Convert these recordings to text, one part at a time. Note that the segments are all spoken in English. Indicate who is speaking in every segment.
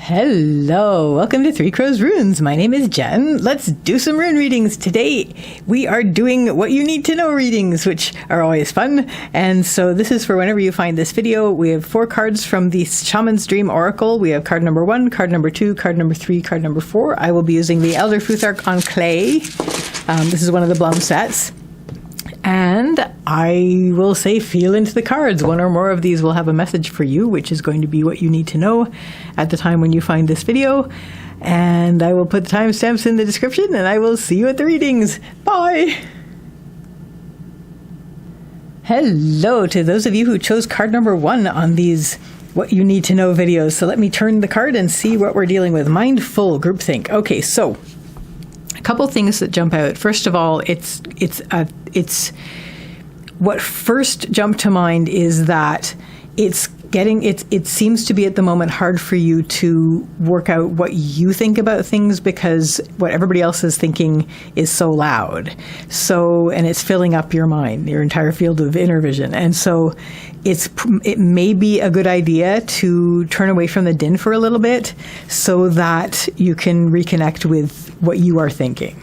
Speaker 1: Hello, welcome to Three Crows Runes. My name is Jen. Let's do some rune readings. Today we are doing what you need to know readings, which are always fun. And so this is for whenever you find this video. We have 4 cards from the Shaman's Dream Oracle. We have card number 1, card number 2, card number 3, card number 4. I will be using the Elder Futhark on clay. This is one of the Blum sets. And I will say feel into the cards. One or more of these will have a message for you, which is going to be what you need to know at the time when you find this video. And I will put the timestamps in the description, and I will see you at the readings. Bye! Hello to those of you who chose card number 1 on these what you need to know videos. So let me turn the card and see what we're dealing with. Mindful groupthink. Okay, so couple things that jump out. First of all, it's what first jumped to mind is that it seems to be at the moment hard for you to work out what you think about things because what everybody else is thinking is so loud. And it's filling up your mind, your entire field of inner vision. And so it may be a good idea to turn away from the din for a little bit so that you can reconnect with what you are thinking.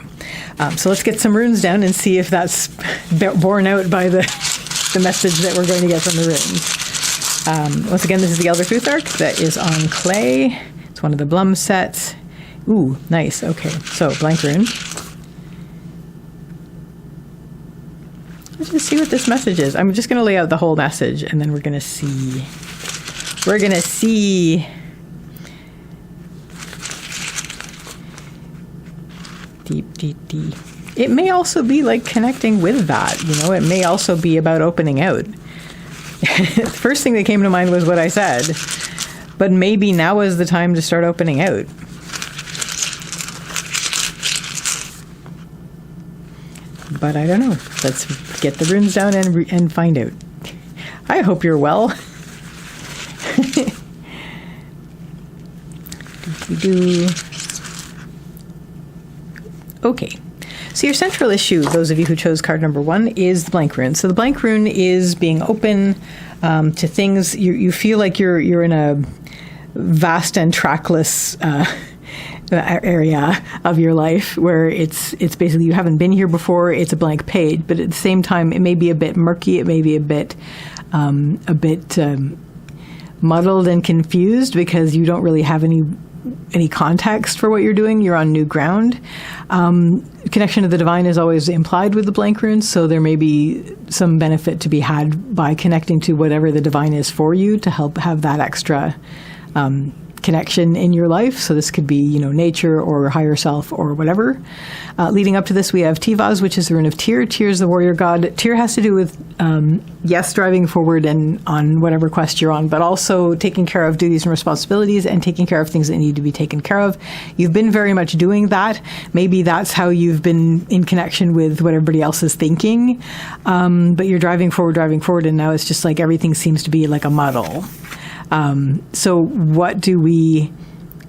Speaker 1: So let's get some runes down and see if that's borne out by the message that we're going to get from the runes. Once again, this is the Elder Futhark that is on clay. It's one of the Blum sets. Ooh, nice. Okay, so blank rune. Let's just see what this message is. I'm just going to lay out the whole message, and then we're going to see. We're going to see. Deep. It may also be like connecting with that. It may also be about opening out. The first thing that came to mind was what I said, but maybe now is the time to start opening out. But I don't know. Let's get the runes down and find out. I hope you're well. Okay. So your central issue, those of you who chose card number 1, is the blank rune. So the blank rune is being open to things. You feel like you're in a vast and trackless area of your life where it's basically you haven't been here before. It's a blank page, but at the same time, it may be a bit murky. It may be a bit muddled and confused because you don't really have any context for what you're doing. You're on new ground. Connection to the divine is always implied with the blank runes, so there may be some benefit to be had by connecting to whatever the divine is for you to help have that extra connection in your life. So this could be, nature or higher self or whatever. Leading up to this, we have Tivaz, which is the rune of Tyr. Tyr is the warrior god. Tyr has to do with, yes, driving forward and on whatever quest you're on, but also taking care of duties and responsibilities and taking care of things that need to be taken care of. You've been very much doing that. Maybe that's how you've been in connection with what everybody else is thinking. But you're driving forward, and now it's just like everything seems to be like a muddle. So what do we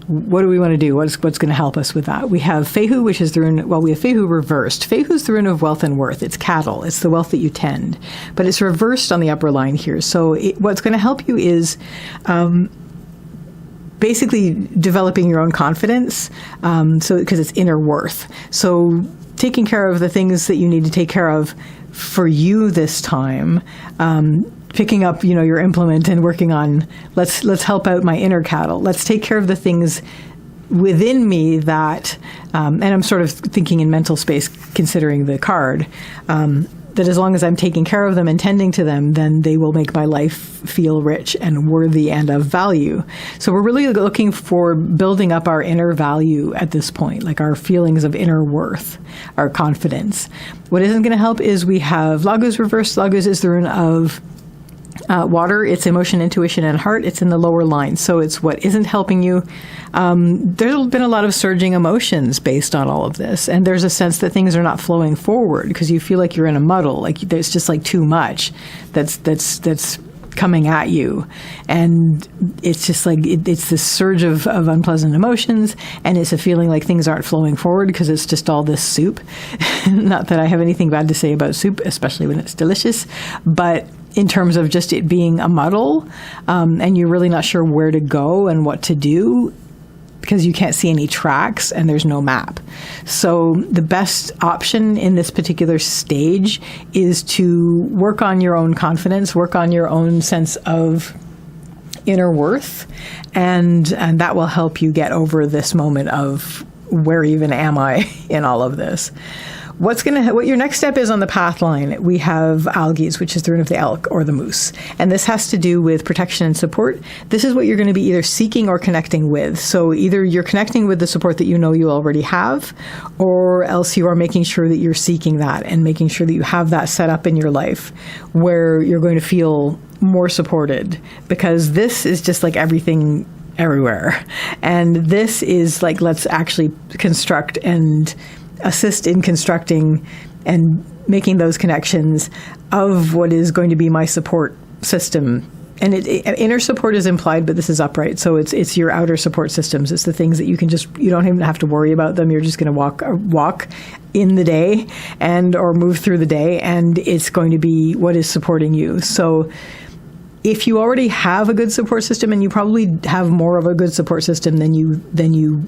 Speaker 1: want to do? What's going to help us with that? We have Fehu, which is the rune. Well, we have Fehu reversed. Fehu is the rune of wealth and worth. It's cattle. It's the wealth that you tend, but it's reversed on the upper line here. So what's going to help you is basically developing your own confidence. Because it's inner worth. So taking care of the things that you need to take care of for you this time. Picking up, your implement and working on, let's help out my inner cattle. Let's take care of the things within me that, and I'm sort of thinking in mental space, considering the card, that as long as I'm taking care of them and tending to them, then they will make my life feel rich and worthy and of value. So we're really looking for building up our inner value at this point, like our feelings of inner worth, our confidence. What isn't going to help is we have Laguz reversed. Laguz is the rune of water. It's emotion, intuition, and heart. It's in the lower line. So it's what isn't helping you. There's been a lot of surging emotions based on all of this. And there's a sense that things are not flowing forward because you feel like you're in a muddle. Like there's just like too much that's coming at you. And it's just like, it's this surge of unpleasant emotions. And it's a feeling like things aren't flowing forward because it's just all this soup. Not that I have anything bad to say about soup, especially when it's delicious. But in terms of just it being a muddle, and you're really not sure where to go and what to do, because you can't see any tracks and there's no map. So the best option in this particular stage is to work on your own confidence, work on your own sense of inner worth, and that will help you get over this moment of where even am I in all of this. What your next step is on the path line, we have algaes, which is the rune of the elk or the moose. And this has to do with protection and support. This is what you're going to be either seeking or connecting with. So either you're connecting with the support that you know you already have, or else you are making sure that you're seeking that and making sure that you have that set up in your life where you're going to feel more supported, because this is just like everything everywhere. And this is like, let's actually construct and assist in constructing and making those connections of what is going to be my support system. And inner support is implied, but this is upright. So it's your outer support systems. It's the things that you don't even have to worry about them. You're just going to walk in the day or move through the day, and it's going to be what is supporting you. So if you already have a good support system, and you probably have more of a good support system than you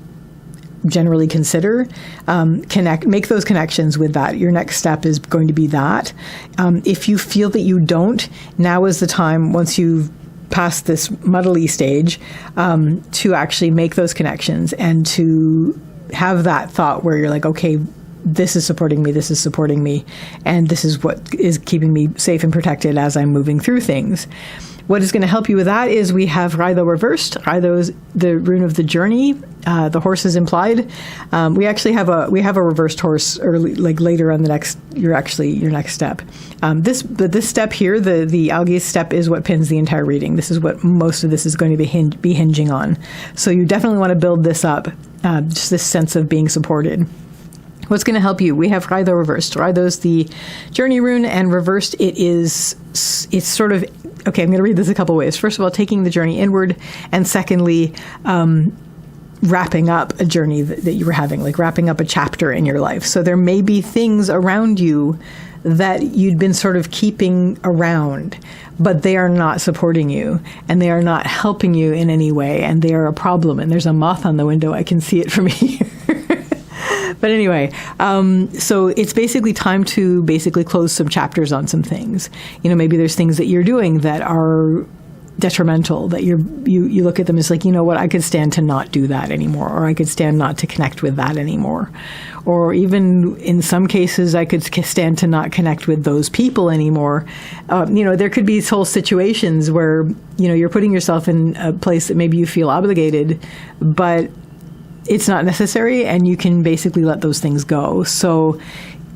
Speaker 1: generally consider, make those connections with that. Your next step is going to be that. If you feel that you don't, now is the time, once you've passed this muddly stage, to actually make those connections and to have that thought where you're like, okay, this is supporting me, and this is what is keeping me safe and protected as I'm moving through things. What is going to help you with that is we have Raido reversed. Raido is the rune of the journey. The horse is implied. We actually have a reversed horse later on your next step. This step here, the algae step, is what pins the entire reading. This is what most of this is going to be hinging on. So you definitely want to build this up, just this sense of being supported. What's going to help you? We have Raido reversed. Raido's the journey rune, and reversed it's sort of, okay, I'm going to read this a couple ways. First of all, taking the journey inward, and secondly, wrapping up a journey that you were having, like wrapping up a chapter in your life. So there may be things around you that you'd been sort of keeping around, but they are not supporting you, and they are not helping you in any way, and they are a problem. And there's a moth on the window. I can see it from here. But anyway, so it's basically time to close some chapters on some things. Maybe there's things that you're doing that are detrimental, that you look at them as like, you know what, I could stand to not do that anymore, or I could stand not to connect with that anymore. Or even in some cases, I could stand to not connect with those people anymore. There could be whole situations where, you're putting yourself in a place that maybe you feel obligated, but it's not necessary, and you can basically let those things go. So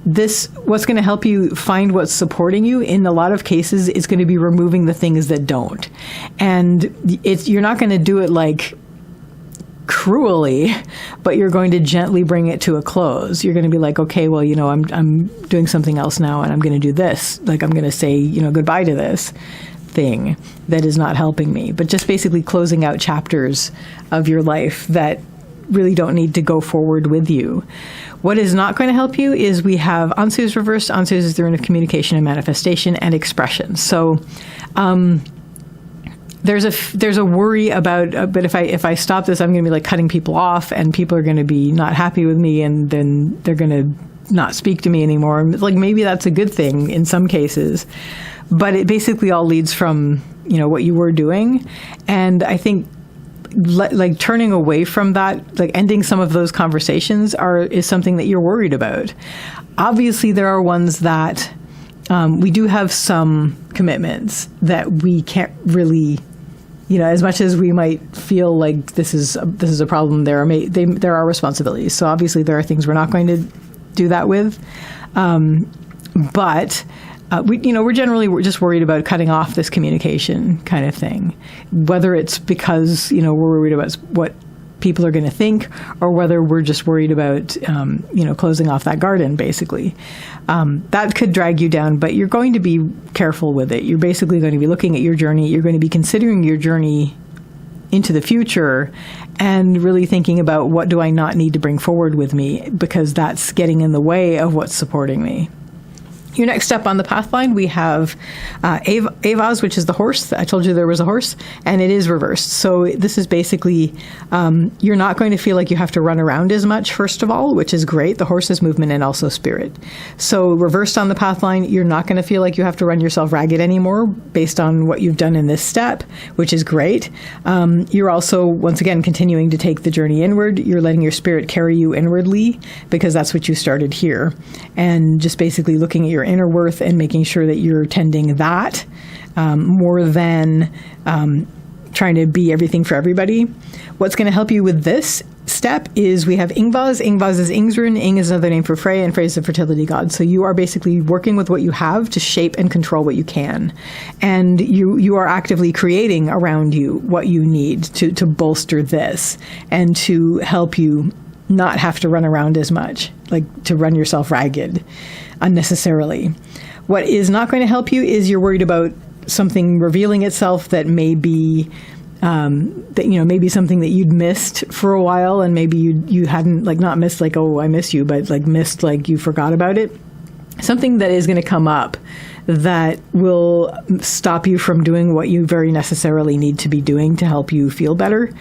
Speaker 1: what's going to help you find what's supporting you, in a lot of cases, it's going to be removing the things that don't. And you're not going to do it like cruelly, but you're going to gently bring it to a close. You're going to be like, okay, well, I'm doing something else now, and I'm going to do this. Like, I'm going to say, goodbye to this thing that is not helping me. But just basically closing out chapters of your life that really don't need to go forward with you. What is not going to help you is we have Ansu's reversed. Ansu's is the rune of communication and manifestation and expression. So there's a worry about, but if I stop this, I'm going to be like cutting people off, and people are going to be not happy with me, and then they're going to not speak to me anymore. Like, maybe that's a good thing in some cases, but it basically all leads from, what you were doing. And I think like turning away from that, like ending some of those conversations is something that you're worried about. Obviously, there are ones that we do have some commitments that we can't really, as much as we might feel like this is a problem, there are responsibilities. So obviously, there are things we're not going to do that with, but. We're just worried about cutting off this communication kind of thing, whether it's because, we're worried about what people are going to think, or whether we're just worried about, closing off that garden, basically. That could drag you down, but you're going to be careful with it. You're basically going to be looking at your journey. You're going to be considering your journey into the future and really thinking about, what do I not need to bring forward with me, because that's getting in the way of what's supporting me. Your next step on the pathline, we have Avaz, which is the horse. I told you there was a horse, and it is reversed. So this is basically, you're not going to feel like you have to run around as much, first of all, which is great. The horse is movement and also spirit. So reversed on the pathline, you're not going to feel like you have to run yourself ragged anymore based on what you've done in this step, which is great. You're also, once again, continuing to take the journey inward. You're letting your spirit carry you inwardly because that's what you started here. And just basically looking at your inner worth and making sure that you're tending that more than trying to be everything for everybody. What's going to help you with this step is we have Ingvaz. Ingvaz is Ing's rune. Ing is another name for Frey, and Frey is the fertility god. So you are basically working with what you have to shape and control what you can. And you are actively creating around you what you need to bolster this and to help you not have to run around as much, like to run yourself ragged unnecessarily. What is not going to help you is you're worried about something revealing itself that may be maybe something that you'd missed for a while, and maybe you hadn't, like, not missed like, oh, I miss you, but like missed like you forgot about it. Something that is going to come up that will stop you from doing what you very necessarily need to be doing to help you feel better.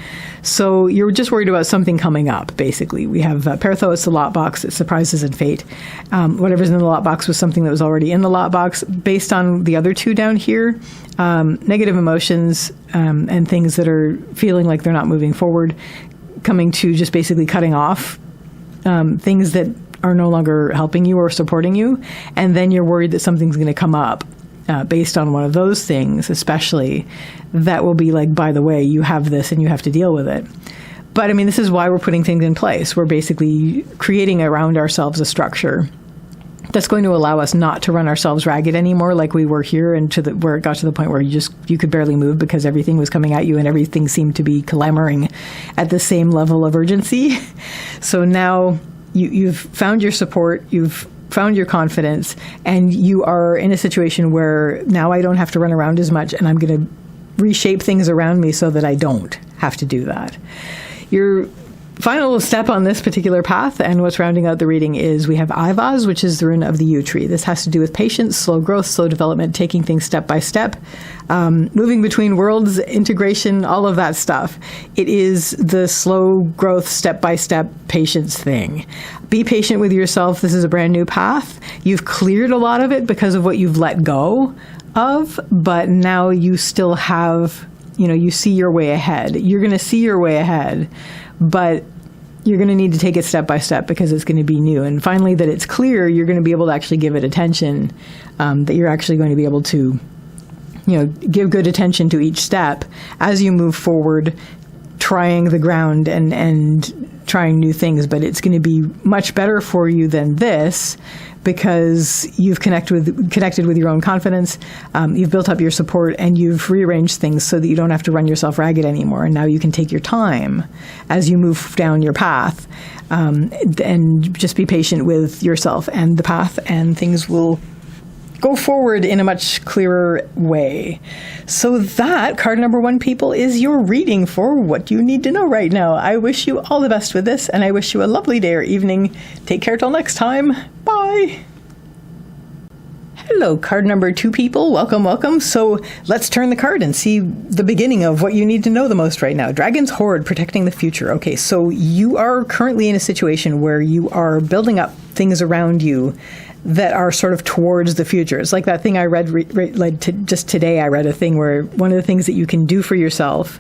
Speaker 1: So you're just worried about something coming up, basically. We have Pertho, it's the lot box, it's surprises and fate. Whatever's in the lot box was something that was already in the lot box. Based on the other two down here, negative emotions and things that are feeling like they're not moving forward, coming to just basically cutting off things that are no longer helping you or supporting you, and then you're worried that something's going to come up based on one of those things, especially, that will be like, by the way, you have this and you have to deal with it. But I mean, this is why we're putting things in place. We're basically creating around ourselves a structure that's going to allow us not to run ourselves ragged anymore, like we were here, and where it got to the point where you could barely move because everything was coming at you and everything seemed to be clamoring at the same level of urgency. So now you've found your support, you've found your confidence, and you are in a situation where now I don't have to run around as much, and I'm going to reshape things around me so that I don't have to do that. Your final step on this particular path, and what's rounding out the reading, is we have Ivaz, which is the rune of the yew tree. This has to do with patience, slow growth, slow development, taking things step by step, moving between worlds, integration, all of that stuff. It is the slow growth, step by step patience thing. Be patient with yourself. This is a brand new path. You've cleared a lot of it because of what you've let go of, but now you still have, you see your way ahead. You're going to see your way ahead, but you're going to need to take it step by step because it's going to be new. And finally, that it's clear, you're going to be able to actually give it attention, that you're actually going to be able to, give good attention to each step as you move forward, trying the ground and trying new things. But it's going to be much better for you than this because you've connected with your own confidence, you've built up your support, and you've rearranged things so that you don't have to run yourself ragged anymore. And now you can take your time as you move down your path, and just be patient with yourself and the path, and things will go forward in a much clearer way. So that, card number 1, people, is your reading for what you need to know right now. I wish you all the best with this, and I wish you a lovely day or evening. Take care till next time. Bye. Hello, card number 2, people. Welcome, welcome. So let's turn the card and see the beginning of what you need to know the most right now. Dragon's Horde, protecting the future. Okay, so you are currently in a situation where you are building up things around you that are sort of towards the future. It's like that thing I read just today. I read a thing where one of the things that you can do for yourself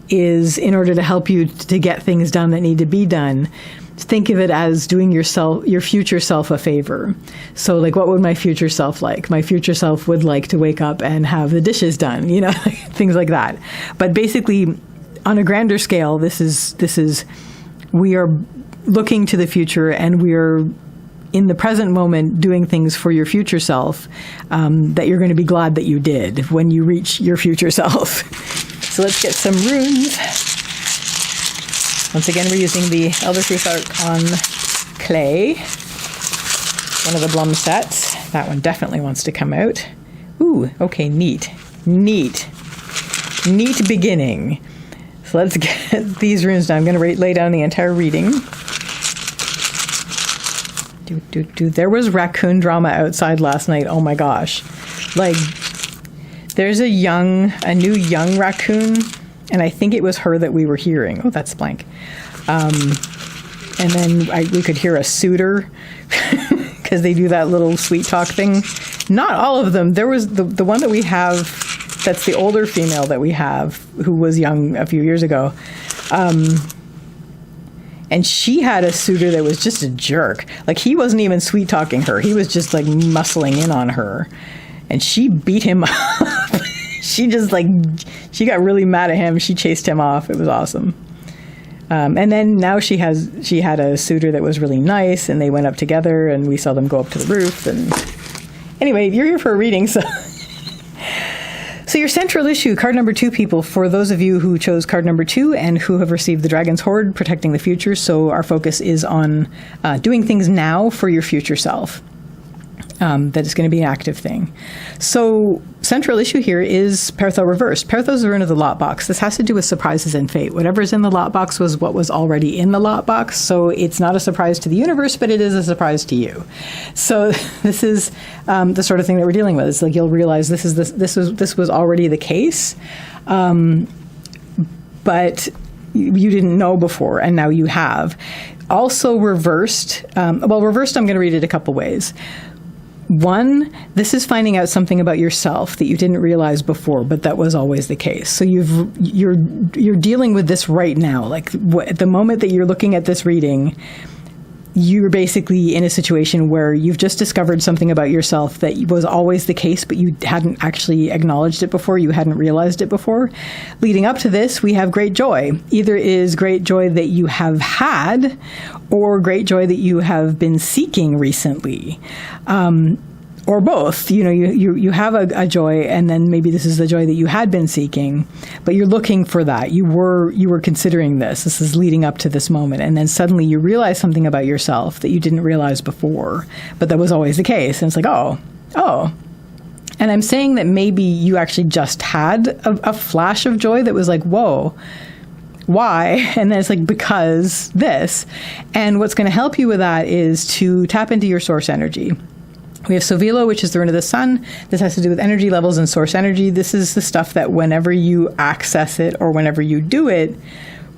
Speaker 1: is, in order to help you to get things done that need to be done, think of it as doing your future self a favor. So like, what would my future self like? My future self would like to wake up and have the dishes done, things like that. But basically, on a grander scale, this is we are looking to the future, and we are in the present moment doing things for your future self that you're going to be glad that you did when you reach your future self. So let's get some runes. Once again, we're using the Elder Futhark on clay, one of the Blum sets. That one definitely wants to come out. Ooh, okay, neat beginning. So let's get these runes now. I'm going to lay down the entire reading. Dude, there was raccoon drama outside last night. Oh my gosh. Like, there's a new young raccoon, and I think it was her that we were hearing. Oh, that's blank. And then we could hear a suitor because they do that little sweet talk thing. Not all of them. There was the one that we have, that's the older female that we have, who was young a few years ago. And she had a suitor that was just a jerk. Like, he wasn't even sweet talking her. He was just like muscling in on her. And she beat him up. She got really mad at him. She chased him off. It was awesome. And then now she had a suitor that was really nice, and they went up together, and we saw them go up to the roof. And anyway, you're here for a reading, so. So your central issue, card number 2, people, for those of you who chose card number 2 and who have received the Dragon's Hoard, protecting the future. So our focus is on doing things now for your future self. That is going to be an active thing. So central issue here is Pertho reversed. Pertho is the rune of the lot box. This has to do with surprises and fate. Whatever's in the lot box was what was already in the lot box. So it's not a surprise to the universe, but it is a surprise to you. So this is the sort of thing that we're dealing with. It's like you'll realize this was already the case, but you didn't know before, and now you have. Also reversed. Reversed, I'm going to read it a couple ways. One, this is finding out something about yourself that you didn't realize before, but that was always the case. So you're dealing with this right now. Like at the moment that you're looking at this reading, you're basically in a situation where you've just discovered something about yourself that was always the case, but you hadn't actually acknowledged it before. You hadn't realized it before. Leading up to this, we have great joy. Either is great joy that you have had, or great joy that you have been seeking recently. Or both. You have a joy, and then maybe this is the joy that you had been seeking, but you're looking for that. You were considering this. This is leading up to this moment, and then suddenly you realize something about yourself that you didn't realize before, but that was always the case. And it's like, oh. And I'm saying that maybe you actually just had a flash of joy that was like, whoa. Why? And then it's like, because this. And what's going to help you with that is to tap into your source energy. We have Sovilo, which is the rune of the sun. This has to do with energy levels and source energy. This is the stuff that whenever you access it or whenever you do it,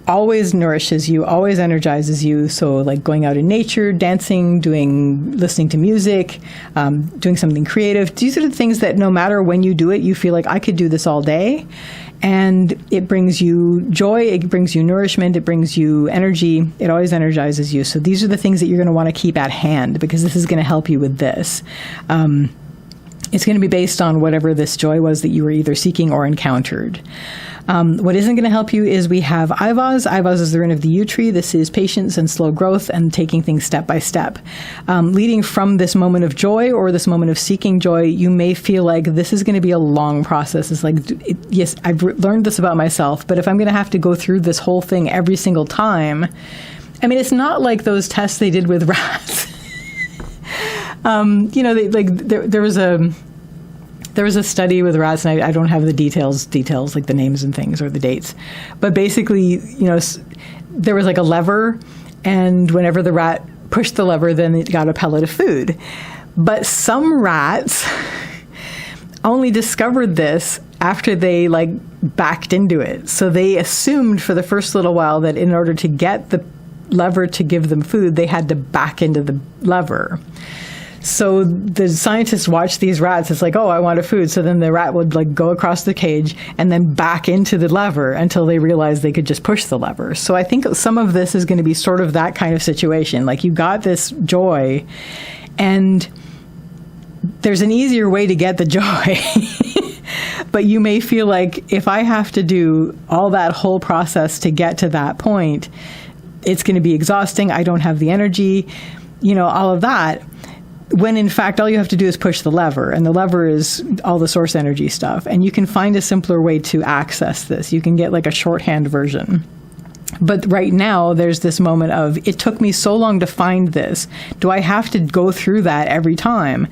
Speaker 1: always nourishes you, always energizes you. So like going out in nature, dancing, listening to music, doing something creative. These are the things that no matter when you do it, you feel like I could do this all day. And it brings you joy, it brings you nourishment, it brings you energy, it always energizes you. So these are the things that you're going to want to keep at hand, because this is going to help you with this. It's going to be based on whatever this joy was that you were either seeking or encountered. What isn't going to help you is we have Ivaz. Ivaz is the rune of the yew tree. This is patience and slow growth and taking things step by step. Leading from this moment of joy or this moment of seeking joy, you may feel like this is going to be a long process. It's like, yes, I've learned this about myself, but if I'm going to have to go through this whole thing every single time, I mean, it's not like those tests they did with rats. There was a study with rats, and I don't have the details like the names and things or the dates, but basically, there was like a lever, and whenever the rat pushed the lever, then it got a pellet of food. But some rats only discovered this after they backed into it. So they assumed for the first little while that in order to get the lever to give them food, they had to back into the lever. So the scientists watched these rats. It's like, oh, I want a food. So then the rat would go across the cage and then back into the lever until they realized they could just push the lever. So I think some of this is going to be sort of that kind of situation. Like, you got this joy, and there's an easier way to get the joy. But you may feel like, if I have to do all that whole process to get to that point, it's going to be exhausting. I don't have the energy, all of that. When in fact, all you have to do is push the lever, and the lever is all the source energy stuff. And you can find a simpler way to access this. You can get a shorthand version. But right now, there's this moment of, it took me so long to find this. Do I have to go through that every time?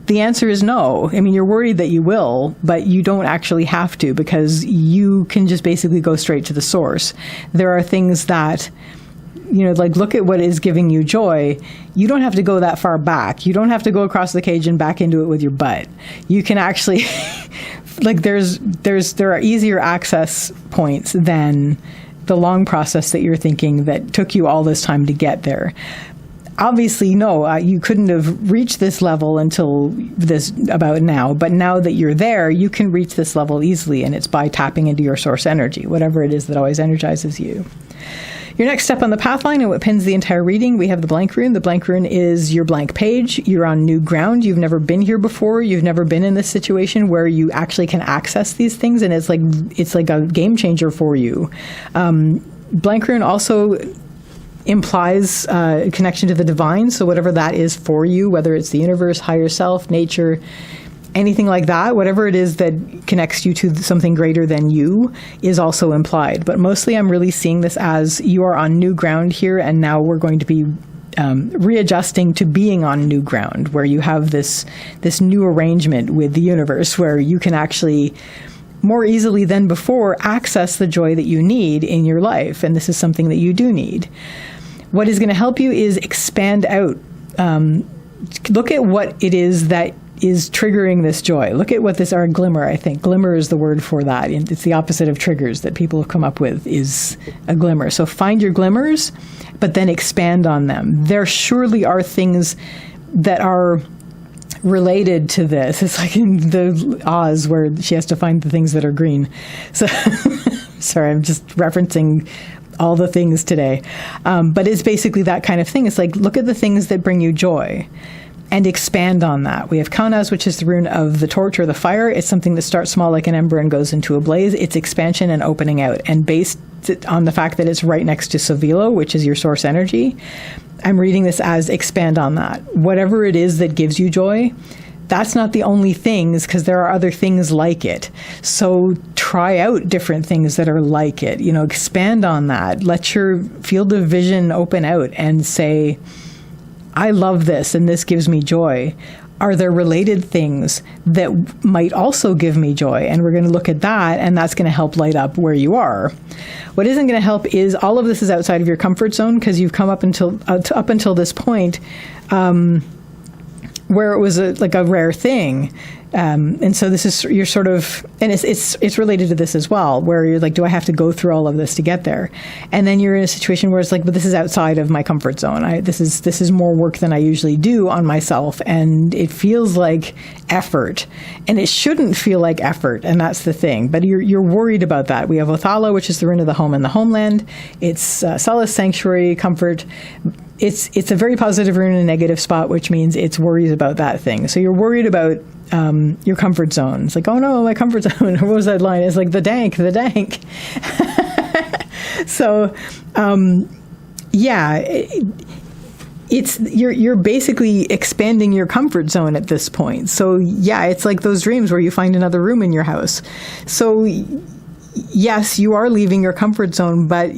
Speaker 1: The answer is no. I mean, you're worried that you will, but you don't actually have to, because you can just basically go straight to the source. There are things that like look at what is giving you joy. You don't have to go that far back. You don't have to go across the cage and back into it with your butt. You can actually, like there are easier access points than the long process that you're thinking that took you all this time to get there. Obviously, no, you couldn't have reached this level until this about now. But now that you're there, you can reach this level easily, and it's by tapping into your source energy, whatever it is that always energizes you. Your next step on the pathline and what pins the entire reading, we have the blank rune. The blank rune is your blank page. You're on new ground. You've never been here before. You've never been in this situation where you actually can access these things, and it's like a game changer for you. Blank rune also implies connection to the divine, so whatever that is for you, whether it's the universe, higher self, nature, anything like that, whatever it is that connects you to something greater than you is also implied. But mostly I'm really seeing this as you are on new ground here, and now we're going to be readjusting to being on new ground, where you have this new arrangement with the universe where you can actually more easily than before access the joy that you need in your life. And this is something that you do need. What is going to help you is expand out. Look at what it is that is triggering this joy. Look at what or glimmer, I think. Glimmer is the word for that. It's the opposite of triggers that people have come up with, is a glimmer. So find your glimmers, but then expand on them. There surely are things that are related to this. It's like in the Oz where she has to find the things that are green. So, sorry, I'm just referencing all the things today. But it's basically that kind of thing. It's like, look at the things that bring you joy and expand on that. We have Kaunaz, which is the rune of the torch or the fire. It's something that starts small like an ember and goes into a blaze. It's expansion and opening out. And based on the fact that it's right next to Savilo, which is your source energy, I'm reading this as expand on that. Whatever it is that gives you joy, that's not the only things, because there are other things like it. So try out different things that are like it. Expand on that. Let your field of vision open out and say, I love this and this gives me joy. Are there related things that might also give me joy? And we're going to look at that, and that's going to help light up where you are. What isn't going to help is all of this is outside of your comfort zone, because you've come up until this point where it was like a rare thing. And so this is, you're sort of, and it's related to this as well, where you're like, do I have to go through all of this to get there? And then you're in a situation where it's like, but this is outside of my comfort zone. This is more work than I usually do on myself. And it feels like effort, and it shouldn't feel like effort. And that's the thing, but you're worried about that. We have Othala, which is the rune of the home and the homeland. It's solace, sanctuary, comfort. It's a very positive rune in a negative spot, which means it's worries about that thing. So you're worried about your comfort zone. It's like, oh no, my comfort zone. What was that line? It's like the dank. So, you're basically expanding your comfort zone at this point. So yeah, it's like those dreams where you find another room in your house. So yes, you are leaving your comfort zone, but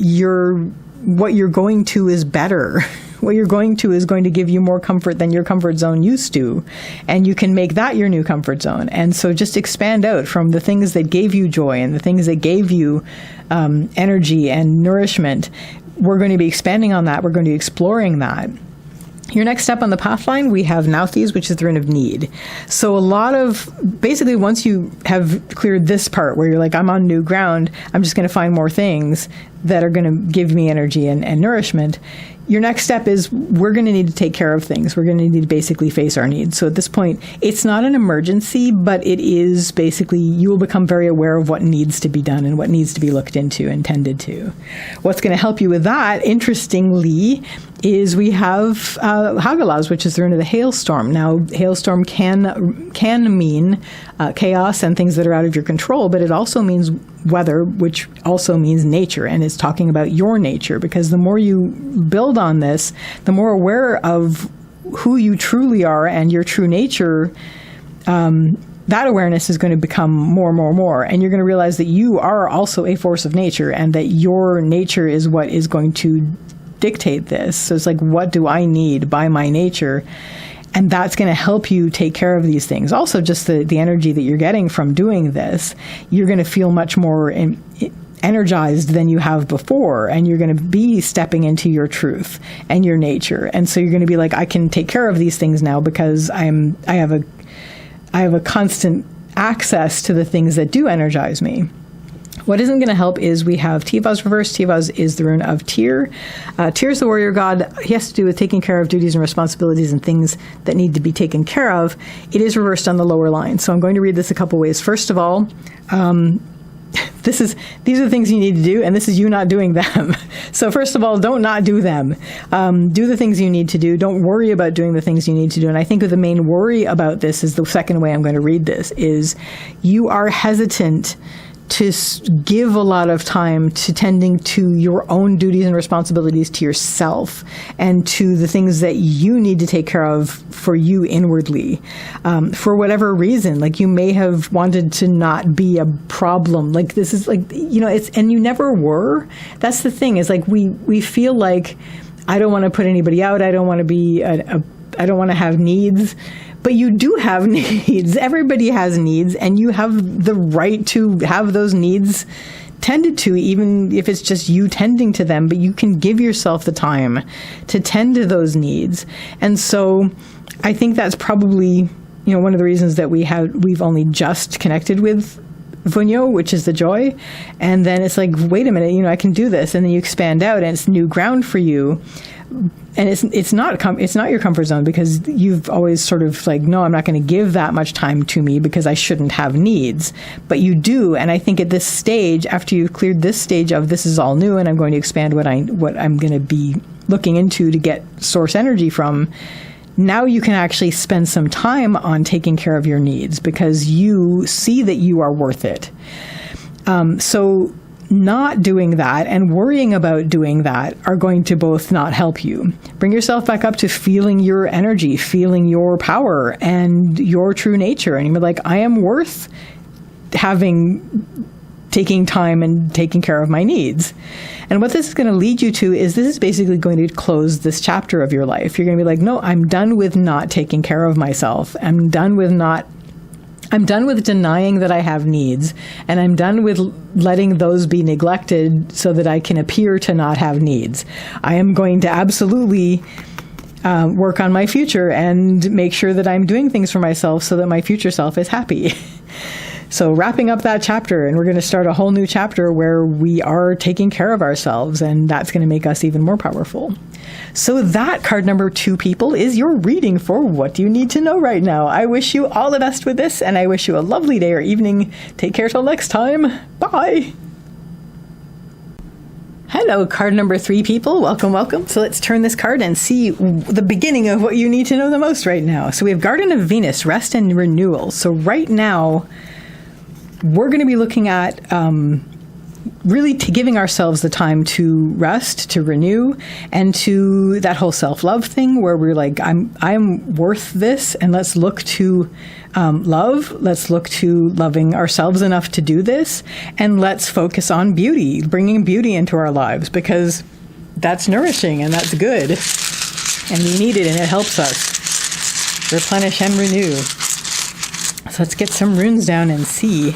Speaker 1: what you're going to is better. What you're going to is going to give you more comfort than your comfort zone used to. And you can make that your new comfort zone. And so just expand out from the things that gave you joy and the things that gave you energy and nourishment. We're going to be expanding on that. We're going to be exploring that. Your next step on the pathline, we have Nauthiz, which is the rune of need. So basically once you have cleared this part where you're like, I'm on new ground, I'm just going to find more things that are going to give me energy and nourishment. Your next step is we're going to need to take care of things. We're going to need to basically face our needs. So at this point, it's not an emergency, but it is basically, you will become very aware of what needs to be done and what needs to be looked into and tended to. What's going to help you with that, interestingly, is we have Hagalaz, which is the rune of the hailstorm. Now, hailstorm can mean chaos and things that are out of your control, but it also means weather, which also means nature, and it's talking about your nature, because the more you build on this, the more aware of who you truly are and your true nature, that awareness is going to become more, and you're going to realize that you are also a force of nature, and that your nature is what is going to dictate this. So it's like, what do I need by my nature? And that's going to help you take care of these things. Also, just the energy that you're getting from doing this, you're going to feel much more energized than you have before, and you're going to be stepping into your truth and your nature. And so you're going to be like, I can take care of these things now because I have a constant access to the things that do energize me. What isn't going to help is we have Tivaz reversed. Tivaz is the rune of Tyr. Tyr is the warrior god. He has to do with taking care of duties and responsibilities and things that need to be taken care of. It is reversed on the lower line. So I'm going to read this a couple ways. First of all, these are the things you need to do, and this is you not doing them. So first of all, don't not do them. Do the things you need to do. Don't worry about doing the things you need to do. And I think the main worry about this is the second way I'm going to read this is you are hesitant to give a lot of time to tending to your own duties and responsibilities to yourself and to the things that you need to take care of for you inwardly. For whatever reason, like you may have wanted to not be a problem. Like this is like, and you never were. That's the thing is like we feel like I don't want to put anybody out. I don't want to be I don't want to have needs. But you do have needs. Everybody has needs, and you have the right to have those needs tended to, even if it's just you tending to them. But you can give yourself the time to tend to those needs. And so I think that's probably, one of the reasons that we've only just connected with Vunyo, which is the joy. And then it's like, wait a minute, I can do this. And then you expand out, and it's new ground for you. And it's not your comfort zone because you've always sort of like, no, I'm not going to give that much time to me because I shouldn't have needs. But you do. And I think at this stage, after you've cleared this stage of this is all new and I'm going to expand what I'm going to be looking into to get source energy from, now you can actually spend some time on taking care of your needs because you see that you are worth it. So not doing that and worrying about doing that are going to both not help you. Bring yourself back up to feeling your energy, feeling your power and your true nature. And you're like, I am worth taking time and taking care of my needs. And what this is going to lead you to is this is basically going to close this chapter of your life. You're going to be like, no, I'm done with not taking care of myself. I'm done with denying that I have needs, and I'm done with letting those be neglected so that I can appear to not have needs. I am going to absolutely work on my future and make sure that I'm doing things for myself so that my future self is happy. So wrapping up that chapter, and we're going to start a whole new chapter where we are taking care of ourselves, and that's going to make us even more powerful. So that card number 2, people, is your reading for what do you need to know right now. I wish you all the best with this, and I wish you a lovely day or evening. Take care till next time. Bye. Hello, card number 3, people. Welcome, welcome. So let's turn this card and see the beginning of what you need to know the most right now. So we have Garden of Venus, Rest and Renewal. So right now, we're going to be looking at really giving ourselves the time to rest, to renew, and to that whole self-love thing where we're like, I'm worth this, and let's look to love. Let's look to loving ourselves enough to do this, and let's focus on beauty, bringing beauty into our lives because that's nourishing and that's good, and we need it, and it helps us replenish and renew. So let's get some runes down and see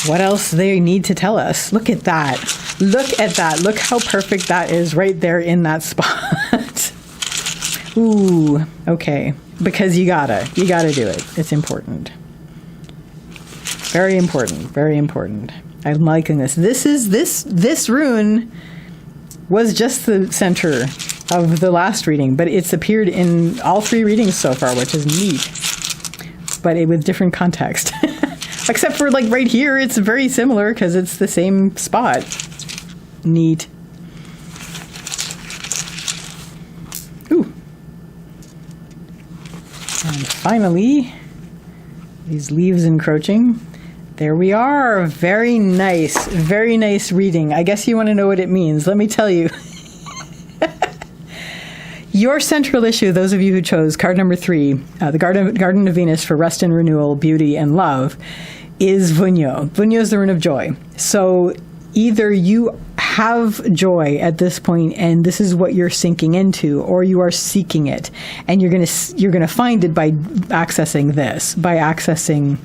Speaker 1: what else they need to tell us. Look at that. Look at that. Look how perfect that is right there in that spot. Ooh, okay. Because you gotta do it. It's important. Very important. Very important. I'm liking this. This rune was just the center of the last reading, but it's appeared in all 3 readings so far, which is neat. But with different context. Except for like right here, it's very similar because it's the same spot. Neat. Ooh. And finally, these leaves encroaching. There we are. Very nice reading. I guess you want to know what it means. Let me tell you. Your central issue, those of you who chose card number 3, the Garden of Venus for Rest and Renewal, Beauty and Love, is Vunyo. Vunyo is the rune of joy. So either you have joy at this point and this is what you're sinking into, or you are seeking it, and you're going to find it by accessing this, by accessing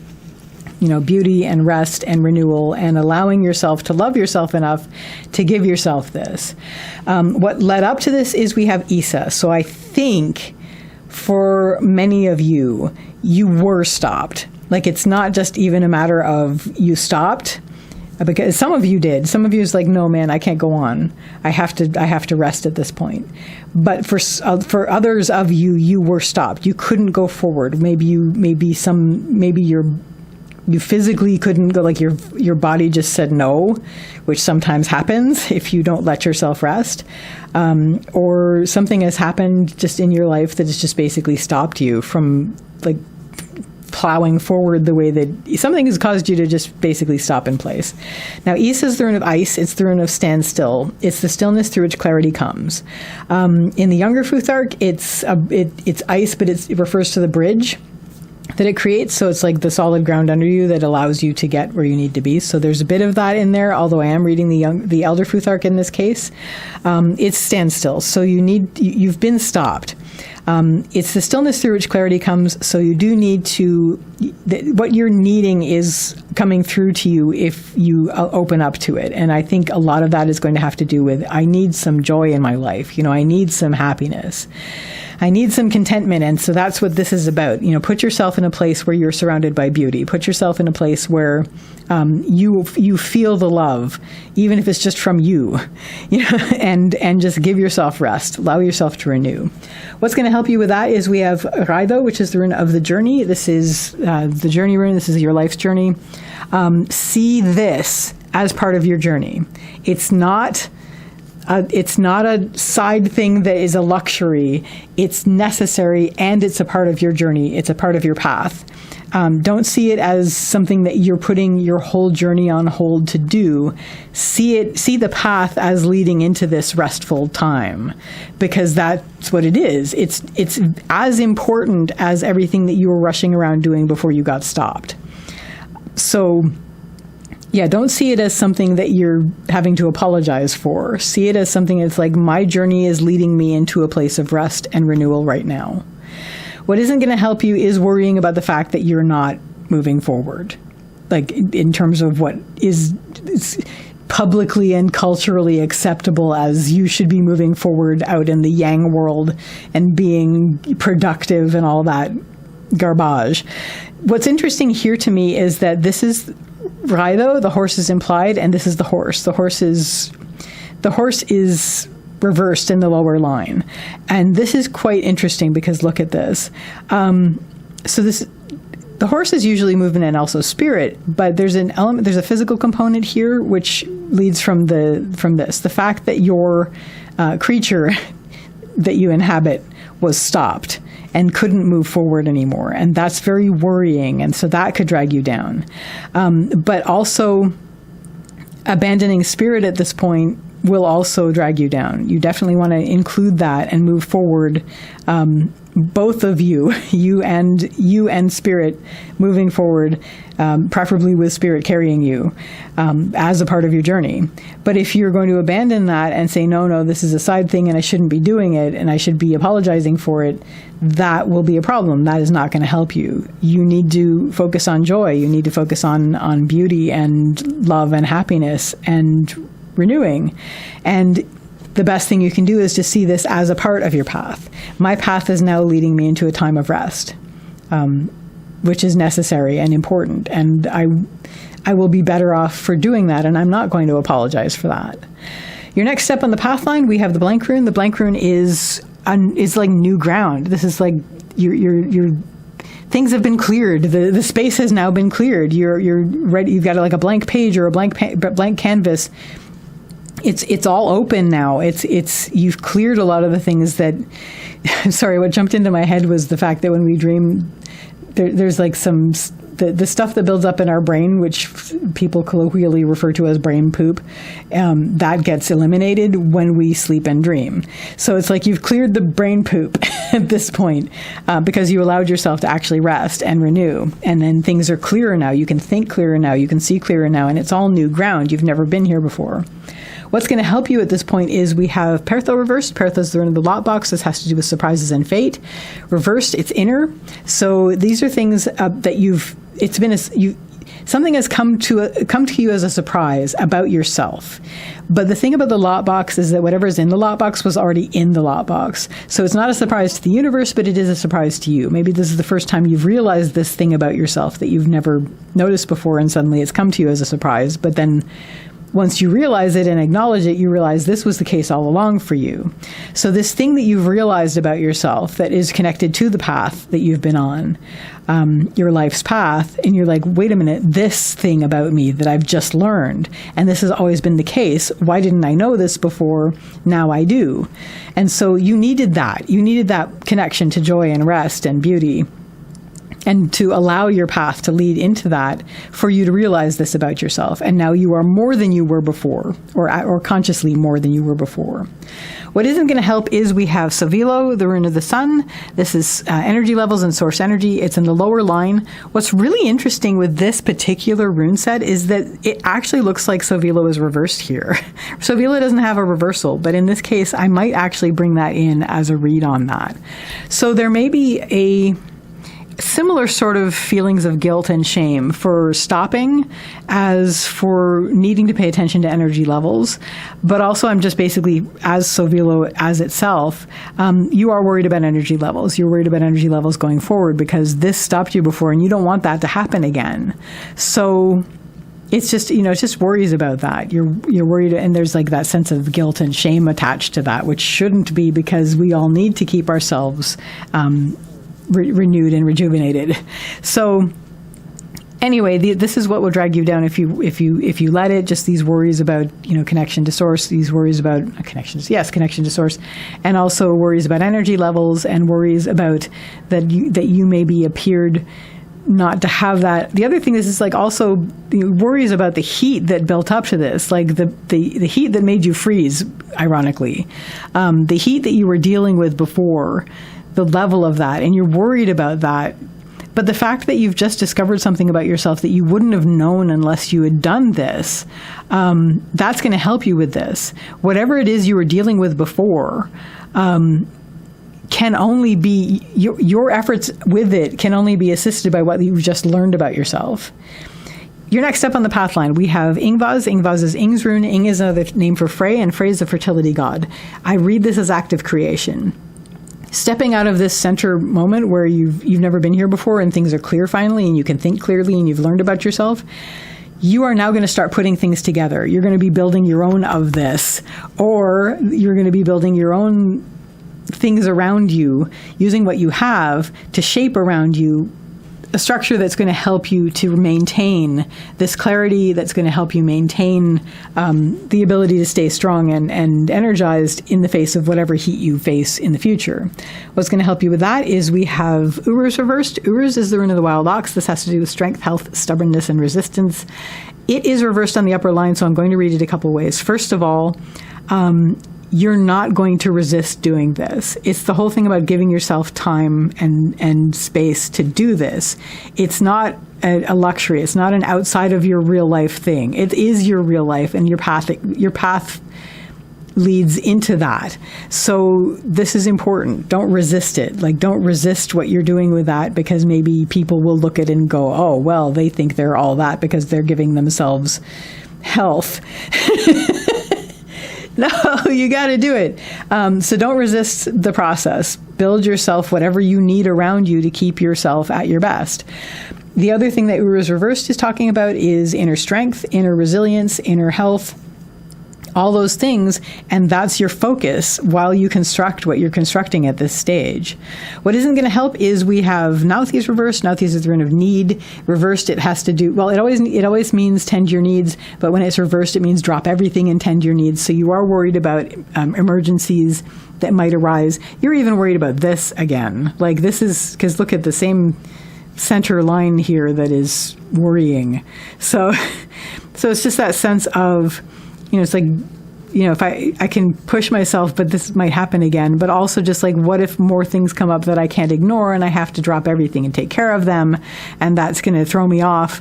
Speaker 1: beauty and rest and renewal, and allowing yourself to love yourself enough to give yourself this. What led up to this is we have Isa. So I think for many of you, you were stopped. Like, it's not just even a matter of you stopped, because some of you did. Some of you is like, no, man, I can't go on. I have to rest at this point. But for others of you, you were stopped. You couldn't go forward. Maybe you physically couldn't go. Like your body just said no, which sometimes happens if you don't let yourself rest, or something has happened just in your life that has just basically stopped you from like plowing forward the way that something has caused you to just basically stop in place. Now, Isa is the rune of ice. It's the rune of standstill. It's the stillness through which clarity comes. In the younger Futhark, it's ice, but it refers to the bridge that it creates. So it's like the solid ground under you that allows you to get where you need to be. So there's a bit of that in there, although I am reading the Elder Futhark in this case. It's standstill. So you've been stopped. It's the stillness through which clarity comes. So you do need to, what you're needing is coming through to you if you open up to it. And I think a lot of that is going to have to do with, I need some joy in my life. I need some happiness. I need some contentment. And so that's what this is about. Put yourself in a place where you're surrounded by beauty. Put yourself in a place where you feel the love, even if it's just from you, and just give yourself rest. Allow yourself to renew. What's going to help you with that is we have Raido, which is the rune of the journey. This is the journey rune. This is your life's journey. See this as part of your journey. It's not a side thing that is a luxury. It's necessary, and it's a part of your journey. It's a part of your path. Don't see it as something that you're putting your whole journey on hold to do. See the path as leading into this restful time, because that's what it is. It's as important as everything that you were rushing around doing before you got stopped. So, yeah, don't see it as something that you're having to apologize for. See it as something that's like, my journey is leading me into a place of rest and renewal right now. What isn't going to help you is worrying about the fact that you're not moving forward, like in terms of what is publicly and culturally acceptable as you should be moving forward out in the yang world and being productive and all that garbage. What's interesting here to me is that this is Raido, the horse is implied, and this is the horse. The horse is reversed in the lower line. And this is quite interesting because look at this. The horse is usually movement and also spirit, but there's an element, there's a physical component here which leads from this. The fact that your creature that you inhabit was stopped and couldn't move forward anymore. And that's very worrying. And so that could drag you down. But also abandoning spirit at this point will also drag you down. You definitely want to include that and move forward. Both of you and spirit moving forward, preferably with spirit carrying you as a part of your journey. But if you're going to abandon that and say, no, this is a side thing and I shouldn't be doing it and I should be apologizing for it, that will be a problem. That is not going to help you. You need to focus on joy. You need to focus on beauty and love and happiness and renewing. And the best thing you can do is to see this as a part of your path. My path is now leading me into a time of rest, which is necessary and important. And I will be better off for doing that, and I'm not going to apologize for that. Your next step on the path line, we have the blank rune. The blank rune is like new ground. This is like your things have been cleared. The space has now been cleared. You're ready. You've got like a blank page or a blank canvas. It's all open now. You've cleared a lot of the things that. Sorry, what jumped into my head was the fact that when we dream, there's like the stuff that builds up in our brain, which people colloquially refer to as brain poop, that gets eliminated when we sleep and dream. So it's like you've cleared the brain poop at this point because you allowed yourself to actually rest and renew. And then things are clearer now. You can think clearer now. You can see clearer now. And it's all new ground. You've never been here before. What's going to help you at this point is we have Pertho reversed. Pertho is the rune of the lot box. This has to do with surprises and fate. Reversed, it's inner. So these are things that something has come to you as a surprise about yourself. But the thing about the lot box is that whatever's in the lot box was already in the lot box. So it's not a surprise to the universe, but it is a surprise to you. Maybe this is the first time you've realized this thing about yourself that you've never noticed before, and suddenly it's come to you as a surprise. But then once you realize it and acknowledge it, you realize this was the case all along for you. So this thing that you've realized about yourself that is connected to the path that you've been on, your life's path, and you're like, wait a minute, this thing about me that I've just learned, and this has always been the case, why didn't I know this before? Now I do. And so you needed that. You needed that connection to joy and rest and beauty, and to allow your path to lead into that for you to realize this about yourself. And now you are more than you were before, or consciously more than you were before. What isn't going to help is we have Savilo, the rune of the sun. This is energy levels and source energy. It's in the lower line. What's really interesting with this particular rune set is that it actually looks like Savilo is reversed here. Savilo doesn't have a reversal, but in this case, I might actually bring that in as a read on that. So there may be a similar sort of feelings of guilt and shame for stopping as for needing to pay attention to energy levels. But also I'm just basically, as Sovilo as itself, you are worried about energy levels. You're worried about energy levels going forward because this stopped you before and you don't want that to happen again. So it's just, it's just worries about that. You're worried, and there's like that sense of guilt and shame attached to that, which shouldn't be, because we all need to keep ourselves renewed and rejuvenated. So anyway, this is what will drag you down if you let it. Just these worries about connection to source, these worries about connection to source, and also worries about energy levels, and worries about that you maybe appeared not to have that. The other thing is like also worries about the heat that built up to this, like the heat that made you freeze, ironically, the heat that you were dealing with before, the level of that, and you're worried about that. But the fact that you've just discovered something about yourself that you wouldn't have known unless you had done this, that's going to help you with this. Whatever it is you were dealing with before, can only be, your efforts with it can only be assisted by what you've just learned about yourself. Your next step on the path line, we have Ingvaz. Ingvaz is Ing's rune. Ing is another name for Frey, and Frey is the fertility god. I read this as active creation. Stepping out of this center moment where you've never been here before and things are clear finally and you can think clearly and you've learned about yourself, you are now going to start putting things together. You're going to be building your own of this, or you're going to be building your own things around you, using what you have to shape around you a structure that's going to help you to maintain this clarity, that's going to help you maintain the ability to stay strong and energized in the face of whatever heat you face in the future. What's going to help you with that is we have Uruz reversed. Uruz is the rune of the wild ox. This has to do with strength, health, stubbornness, and resistance. It is reversed on the upper line, so I'm going to read it a couple ways. First of all, you're not going to resist doing this. It's the whole thing about giving yourself time and space to do this. It's not a luxury. It's not an outside of your real life thing. It is your real life, and your path leads into that. So this is important. Don't resist it. Like, don't resist what you're doing with that, because maybe people will look at it and go, oh, well, they think they're all that because they're giving themselves health. No, you got to do it. So don't resist the process. Build yourself whatever you need around you to keep yourself at your best. The other thing that Uruz Reversed is talking about is inner strength, inner resilience, inner health, all those things, and that's your focus while you construct what you're constructing at this stage. What isn't going to help is we have Nauthis reversed. Nauthis is the rune of need. Reversed, it has to do, well, it always means tend your needs, but when it's reversed, it means drop everything and tend your needs. So you are worried about emergencies that might arise. You're even worried about this again. Like, this is, because look at the same center line here that is worrying. So it's just that sense of, it's like, if I can push myself, but this might happen again. But also just like, what if more things come up that I can't ignore and I have to drop everything and take care of them, and that's going to throw me off?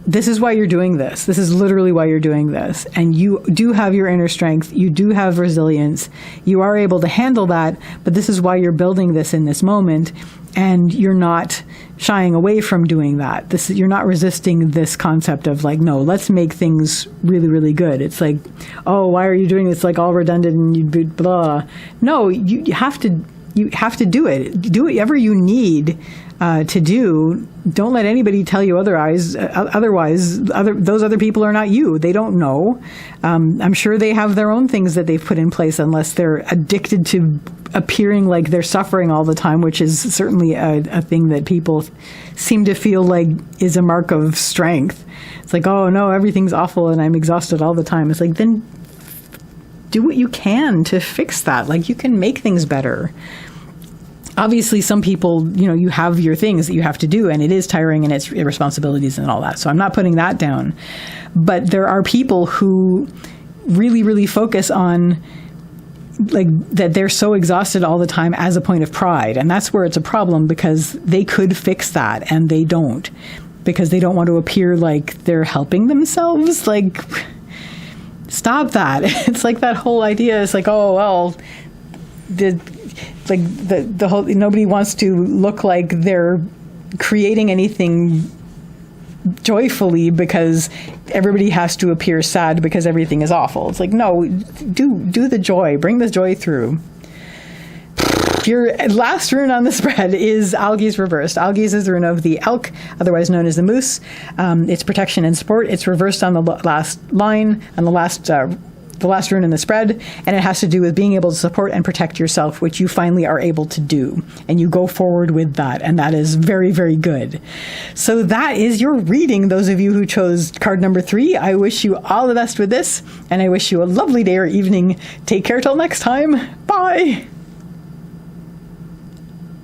Speaker 1: This is why you're doing this. This is literally why you're doing this. And you do have your inner strength. You do have resilience. You are able to handle that. But this is why you're building this in this moment. And you're not shying away from doing that. You're not resisting this concept of like, no, let's make things really, really good. It's like, oh, why are you doing this? Like all redundant and you blah. No, you have to do it. Do whatever you need to do. Don't let anybody tell you otherwise. Those other people are not you. They don't know. I'm sure they have their own things that they've put in place, unless they're addicted to appearing like they're suffering all the time, which is certainly a thing that people seem to feel like is a mark of strength. It's like, oh no, everything's awful and I'm exhausted all the time. It's like, then do what you can to fix that. Like, you can make things better. Obviously, some people, you have your things that you have to do, and it is tiring and it's responsibilities and all that. So I'm not putting that down. But there are people who really, really focus on like that they're so exhausted all the time as a point of pride. And that's where it's a problem, because they could fix that and they don't, because they don't want to appear like they're helping themselves. Like, stop that. It's like that whole idea is like, oh, well, the whole, nobody wants to look like they're creating anything joyfully because everybody has to appear sad because everything is awful. It's like, no, do the joy, bring the joy through. Your last rune on the spread is Algi's reversed. Algi's is the rune of the elk, otherwise known as the moose. It's protection and support. It's reversed on the last line, on the last rune in the spread, and it has to do with being able to support and protect yourself, which you finally are able to do. And you go forward with that, and that is very, very good. So that is your reading, those of you who chose card number 3. I wish you all the best with this, and I wish you a lovely day or evening. Take care till next time. Bye!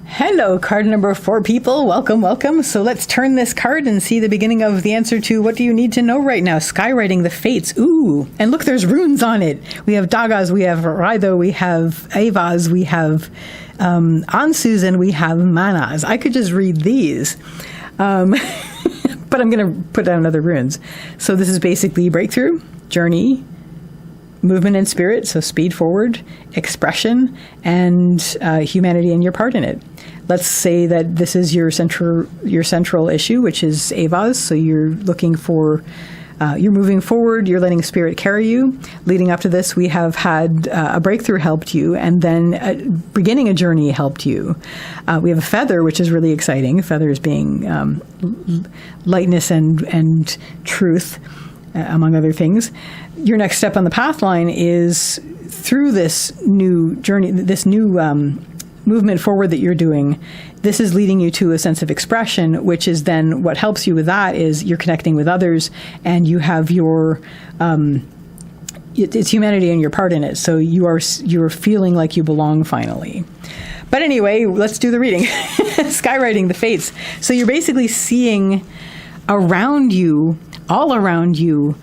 Speaker 1: Hello, card number 4 people. Welcome, welcome. So let's turn this card and see the beginning of the answer to what do you need to know right now. Skywriting the Fates. Ooh. And look, there's runes on it. We have Dagas, we have Raido, we have Avas, we have Ansus, and we have Manas. I could just read these. But I'm going to put down other runes. So this is basically breakthrough, journey, movement and spirit, so speed forward, expression, and humanity and your part in it. Let's say that this is your central issue, which is Avas. So you're looking for, you're moving forward, you're letting spirit carry you. Leading up to this, we have had a breakthrough helped you, and then beginning a journey helped you. We have a feather, which is really exciting. Feathers being lightness and truth, among other things. Your next step on the path line is through this new journey, this new movement forward that you're doing. This is leading you to a sense of expression, which is then what helps you with that is you're connecting with others, and you have your it's humanity and your part in it. So you're feeling like you belong finally. But anyway, let's do the reading. Skywriting the Fates. So you're basically seeing around you, all around you,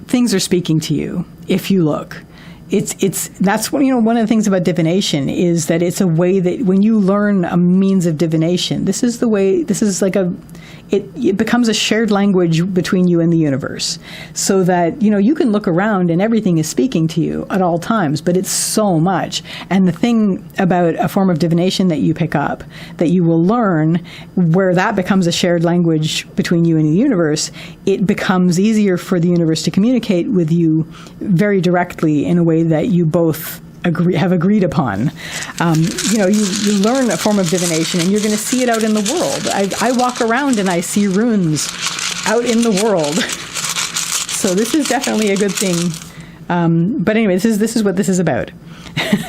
Speaker 1: things are speaking to you if you look. That's one of the things about divination is that it's a way that when you learn a means of divination, it becomes a shared language between you and the universe, so that you can look around and everything is speaking to you at all times, but it's so much. And the thing about a form of divination that you pick up, that you will learn, where that becomes a shared language between you and the universe, it becomes easier for the universe to communicate with you very directly in a way that you both have agreed upon. You learn a form of divination and you're going to see it out in the world. I walk around and I see runes out in the world. So this is definitely a good thing. But anyway, this is what this is about.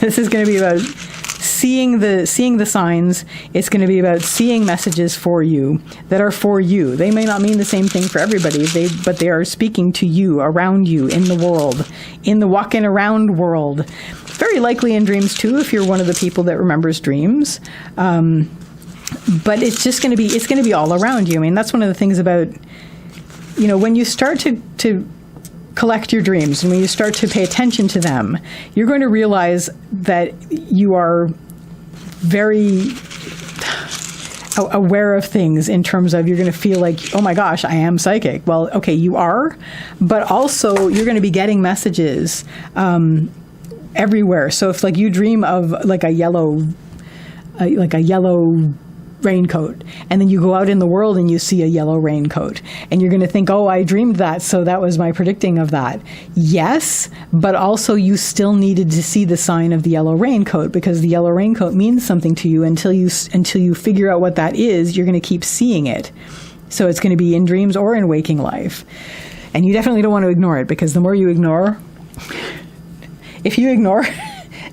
Speaker 1: This is going to be about seeing the signs. It's going to be about seeing messages for you that are for you. They may not mean the same thing for everybody, but they are speaking to you, around you, in the world, in the walking around world. Very likely in dreams too, if you're one of the people that remembers dreams. But it's just going to be all around you. I mean, that's one of the things about, when you start to collect your dreams and when you start to pay attention to them, you're going to realize that you are very aware of things in terms of you're going to feel like, oh my gosh, I am psychic. Well, okay, you are, but also you're going to be getting messages everywhere. So if you dream of a yellow raincoat. And then you go out in the world and you see a yellow raincoat. And you're going to think, oh, I dreamed that, so that was my predicting of that. Yes, but also you still needed to see the sign of the yellow raincoat, because the yellow raincoat means something to you. Until you figure out what that is, you're going to keep seeing it. So it's going to be in dreams or in waking life. And you definitely don't want to ignore it, because the more you ignore, if you ignore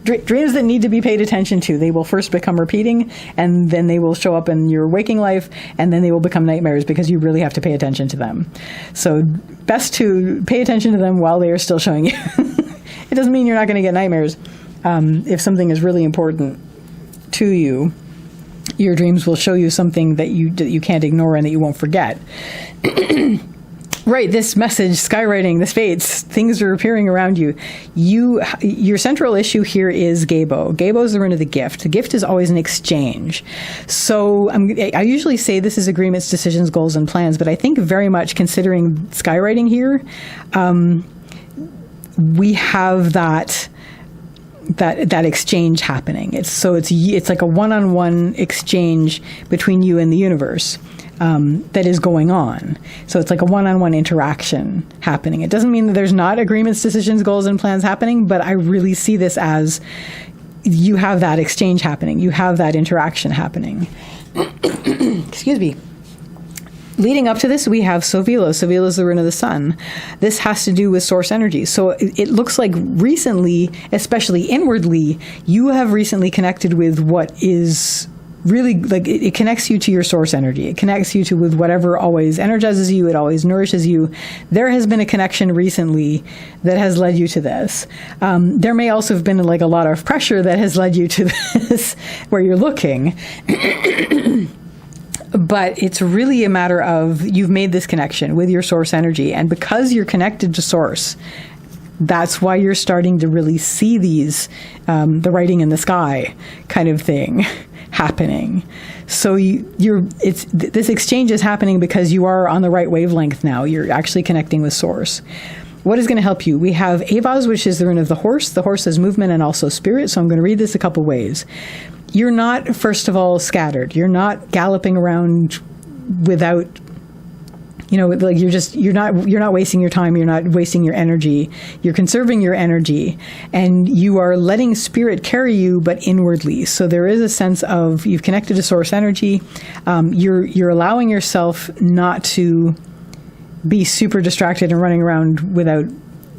Speaker 1: dreams that need to be paid attention to, they will first become repeating, and then they will show up in your waking life, and then they will become nightmares, because you really have to pay attention to them. So best to pay attention to them while they are still showing you. It doesn't mean you're not going to get nightmares. If something is really important to you, your dreams will show you something that you can't ignore and that you won't forget. Right, this message, skywriting, the fates, things are appearing around you. Your central issue here is Gabo. Gabo is the rune of the gift. The gift is always an exchange. So I usually say this is agreements, decisions, goals, and plans, but I think very much considering skywriting here, we have that exchange happening. It's like a one-on-one exchange between you and the universe. That is going on. So it's like a one-on-one interaction happening. It doesn't mean that there's not agreements, decisions, goals, and plans happening, but I really see this as you have that exchange happening. You have that interaction happening. Excuse me. Leading up to this, we have Sovilo. Sovilo is the rune of the sun. This has to do with source energy. So it looks like recently, especially inwardly, you have recently connected with what is really, like, it connects you to your source energy. It connects you to with whatever always energizes you. It always nourishes you. There has been a connection recently that has led you to this. There may also have been like a lot of pressure that has led you to this where you're looking. But it's really a matter of you've made this connection with your source energy. And because you're connected to source, that's why you're starting to really see these, the writing in the sky kind of thing happening. So this exchange is happening because you are on the right wavelength now. You're actually connecting with source. What is going to help you? We have Avaz, which is the rune of the horse. The horse is movement and also spirit. So I'm going to read this a couple ways. You're not, first of all, scattered. You're not galloping around without, like you're not wasting your time. You're not wasting your energy. You're conserving your energy, and you are letting spirit carry you, but inwardly. So there is a sense of you've connected to source energy. You're allowing yourself not to be super distracted and running around without,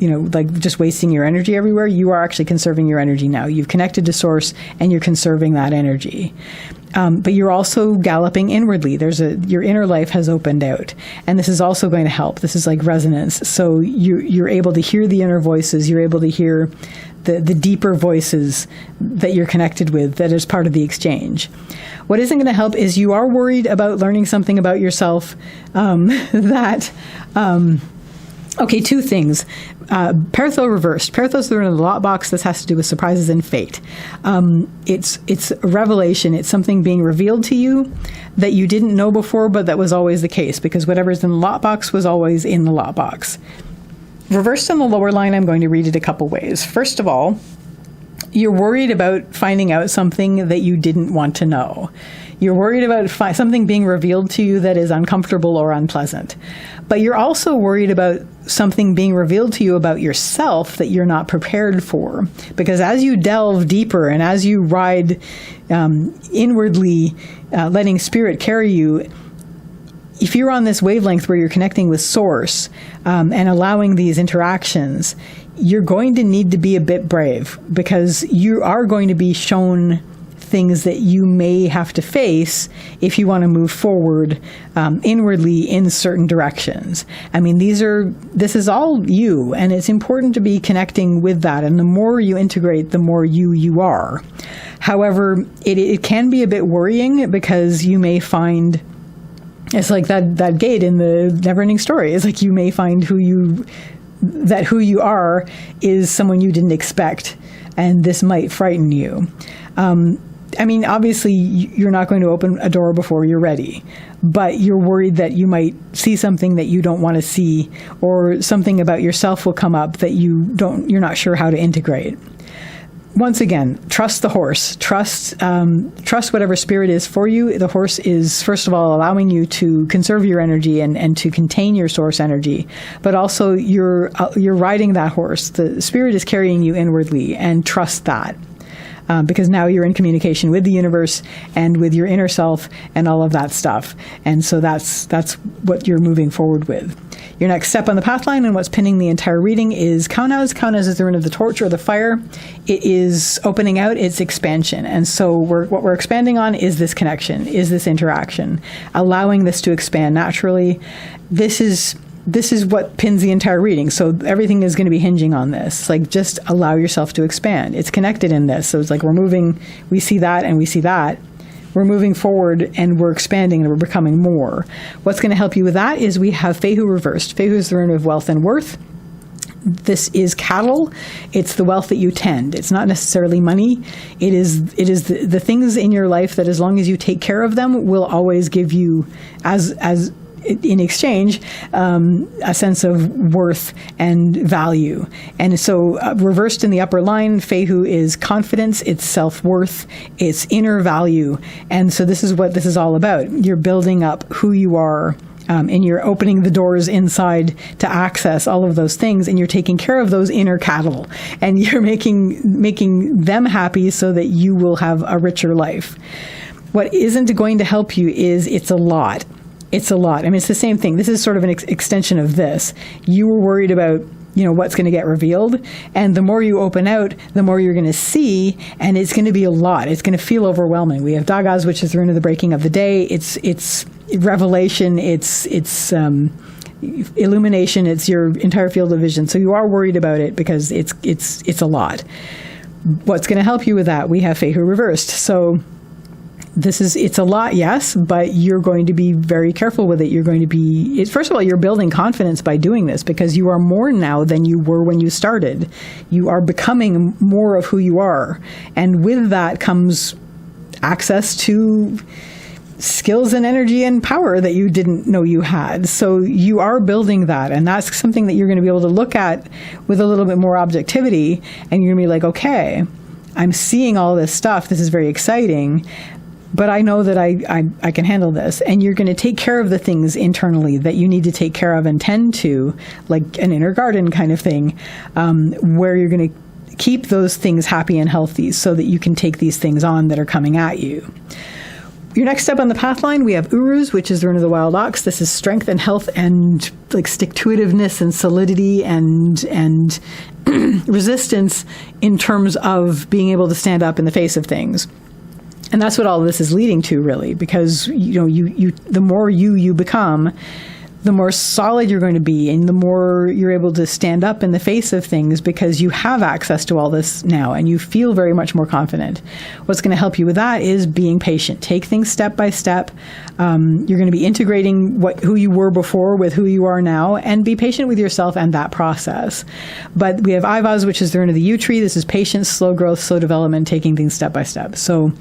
Speaker 1: like just wasting your energy everywhere. You are actually conserving your energy now. You've connected to source and you're conserving that energy. But you're also galloping inwardly. Your inner life has opened out, and this is also going to help. This is like resonance. So you're able to hear the inner voices. You're able to hear the deeper voices that you're connected with. That is part of the exchange. What isn't going to help is you are worried about learning something about yourself Okay, two things. Pertho reversed. Perthos the rune of the lot box. This has to do with surprises and fate. It's a revelation. It's something being revealed to you that you didn't know before, but that was always the case, because whatever's in the lot box was always in the lot box. Reversed on the lower line, I'm going to read it a couple ways. First of all, you're worried about finding out something that you didn't want to know. You're worried about something being revealed to you that is uncomfortable or unpleasant. But you're also worried about something being revealed to you about yourself that you're not prepared for. Because as you delve deeper and as you ride inwardly, letting spirit carry you, if you're on this wavelength where you're connecting with source and allowing these interactions, you're going to need to be a bit brave, because you are going to be shown things that you may have to face if you want to move forward inwardly in certain directions. I mean, this is all you, and it's important to be connecting with that. And the more you integrate, the more you are. However, it can be a bit worrying, because you may find, it's like that gate in the Neverending Story. It's like you may find who you are is someone you didn't expect, and this might frighten you. I mean, obviously, you're not going to open a door before you're ready, but you're worried that you might see something that you don't want to see, or something about yourself will come up that you're not sure how to integrate. once again, trust the horse. Trust whatever spirit is for you. The horse is, first of all, allowing you to conserve your energy and to contain your source energy. But also, you're riding that horse. The spirit is carrying you inwardly, and trust that. Because now you're in communication with the universe and with your inner self and all of that stuff. And so that's what you're moving forward with. Your next step on the path line and what's pinning the entire reading is Kaunaz. Kaunaz is the rune of the torch or the fire. It is opening out, it's expansion. And so what we're expanding on is this connection, is this interaction, allowing this to expand naturally. This is what pins the entire reading. So everything is going to be hinging on this. Like, just allow yourself to expand. It's connected in this. So it's like we see that and we see that. We're moving forward and we're expanding and we're becoming more. What's going to help you with that is we have Fehu reversed. Fehu is the rune of wealth and worth. This is cattle. It's the wealth that you tend. It's not necessarily money. It is the things in your life that, as long as you take care of them, will always give you, as in exchange, a sense of worth and value. And so reversed in the upper line, Fehu is confidence, it's self-worth, it's inner value. And so this is what this is all about. You're building up who you are, and you're opening the doors inside to access all of those things, and you're taking care of those inner cattle, and you're making them happy so that you will have a richer life. What isn't going to help you is it's a lot. It's a lot. I mean, it's the same thing. This is sort of an extension of this. You were worried about, what's going to get revealed. And the more you open out, the more you're going to see. And it's going to be a lot. It's going to feel overwhelming. We have Dagaz, which is the rune of the breaking of the day. It's revelation. It's illumination. It's your entire field of vision. So you are worried about it because it's a lot. What's going to help you with that? We have Fehu reversed. So it's a lot, yes, but you're going to be very careful with it. First of all, you're building confidence by doing this because you are more now than you were when you started. You are becoming more of who you are. And with that comes access to skills and energy and power that you didn't know you had. So you are building that. And that's something that you're going to be able to look at with a little bit more objectivity. And you're going to be like, okay, I'm seeing all this stuff. This is very exciting. But I know that I can handle this. And you're going to take care of the things internally that you need to take care of and tend to, like an inner garden kind of thing, where you're going to keep those things happy and healthy so that you can take these things on that are coming at you. Your next step on the path line, we have Uruz, which is the rune of the wild ox. This is strength and health and like stick-to-itiveness and solidity and resistance in terms of being able to stand up in the face of things. And that's what all of this is leading to, really, because the more you become, the more solid you're going to be, and the more you're able to stand up in the face of things because you have access to all this now and you feel very much more confident. What's going to help you with that is being patient. Take things step by step. You're going to be integrating who you were before with who you are now, and be patient with yourself and that process. But we have Ivaz, which is the rune of the yew tree. This is patience, slow growth, slow development, taking things step by step. So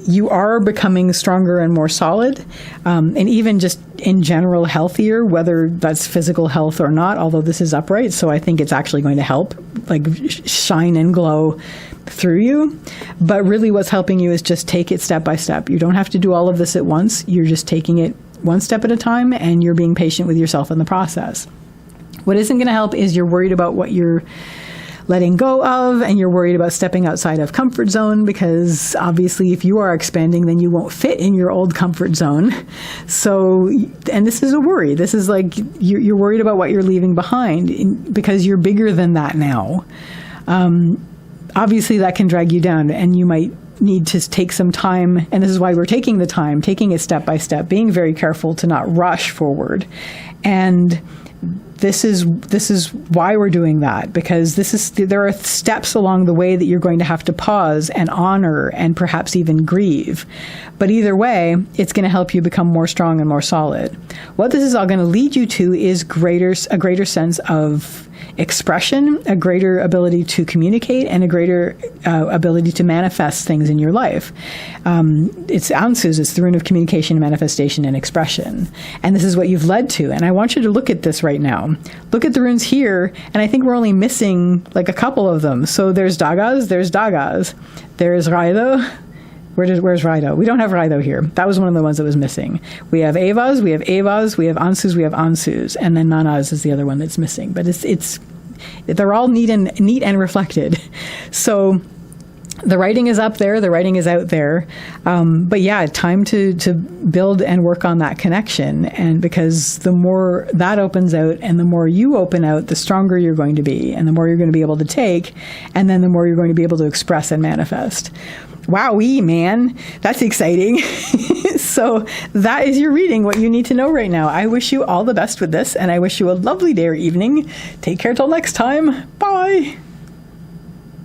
Speaker 1: you are becoming stronger and more solid, and even just in general healthier, whether that's physical health or not, although this is upright, so I think it's actually going to help like shine and glow through you. But really what's helping you is just take it step by step. You don't have to do all of this at once. You're just taking it one step at a time, and you're being patient with yourself in the process. What isn't going to help is you're worried about what you're letting go of, and you're worried about stepping outside of comfort zone, because obviously if you are expanding, then you won't fit in your old comfort zone. So, and this is a worry. This is like you're worried about what you're leaving behind because you're bigger than that now. Obviously that can drag you down, and you might need to take some time, and this is why we're taking the time, taking it step by step, being very careful to not rush forward. And this is why we're doing that, because there are steps along the way that you're going to have to pause and honor and perhaps even grieve. But either way, it's going to help you become more strong and more solid. What this is all going to lead you to is a greater sense of expression, a greater ability to communicate, and a greater ability to manifest things in your life. It's Ansu's, it's the rune of communication, manifestation, and expression. And this is what you've led to. And I want you to look at this right now. Look at the runes here, and I think we're only missing like a couple of them. So there's Dagas, there's Raido. Where's Raido? We don't have Raido here. That was one of the ones that was missing. We have Avas, we have Ansus, and then Nanas is the other one that's missing. But they're all neat and reflected. So the writing is up there, the writing is out there. But yeah, time to build and work on that connection. And because the more that opens out and the more you open out, the stronger you're going to be, and the more you're going to be able to take, and then the more you're going to be able to express and manifest. Wowee, man. That's exciting. So that is your reading, what you need to know right now. I wish you all the best with this, and I wish you a lovely day or evening. Take care till next time. Bye.